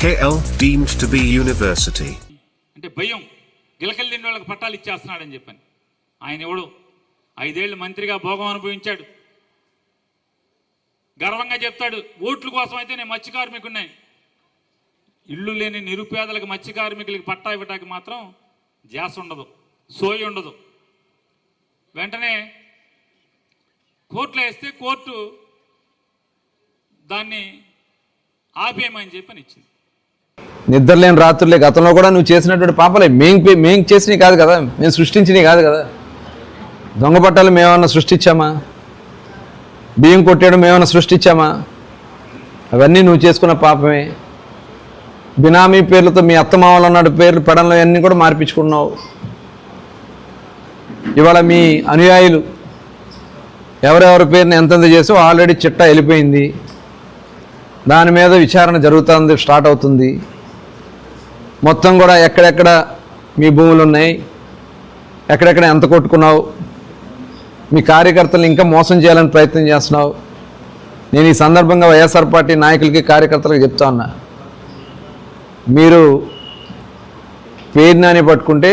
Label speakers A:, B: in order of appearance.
A: KL deemed to be university.
B: అంటే భయం గిలకలు తిన్న వాళ్ళకి పట్టాలు ఇచ్చేస్తున్నాడని చెప్పని ఆయన ఎవడు 5 ఏళ్ళు మంత్రిగా భోగం అనుభవించాడు. గర్వంగా చెప్తాడు ఓట్ల కోసం అయితే నేను మత్స్య కార్మికుడిని. ఇల్లు లేని నిరుపేదలకు మత్స్య కార్మికులకి పట్టా ఇవ్వటానికి మాత్రం ధ్యాస ఉండదు, సోయి ఉండదు. వెంటనే కోర్టులో వేస్తే కోర్టు దాన్ని ఆపేయమని చెప్పని ఇచ్చింది.
C: నిద్రలేని రాత్రులే గతంలో కూడా నువ్వు చేసినటువంటి పాపలే మేము చేసినవి కాదు కదా, మేము సృష్టించినవి కాదు కదా. దొంగ పట్టాలు మేమన్నా సృష్టించామా? బియ్యం కొట్టేయడం మేమన్నా సృష్టించామా? అవన్నీ నువ్వు చేసుకున్న పాపమే. బినామీ పేర్లతో మీ అత్తమామలు అన్నాడు పేర్లు పెడంలో అన్నీ కూడా మార్పించుకున్నావు. ఇవాళ మీ అనుయాయులు ఎవరెవరి పేరుని ఎంతెంత చేసో ఆల్రెడీ చిట్టా వెళ్ళిపోయింది. దాని మీద విచారణ జరుగుతుంది, స్టార్ట్ అవుతుంది. మొత్తం కూడా ఎక్కడెక్కడ మీ భూములు ఉన్నాయి, ఎక్కడెక్కడ ఎంత కొట్టుకున్నావు, మీ కార్యకర్తలు ఇంకా మోసం చేయాలని ప్రయత్నం చేస్తున్నావు. నేను ఈ సందర్భంగా వైఎస్ఆర్ పార్టీ నాయకులకి కార్యకర్తలకు చెప్తా ఉన్నా, మీరు పేరు నాని పట్టుకుంటే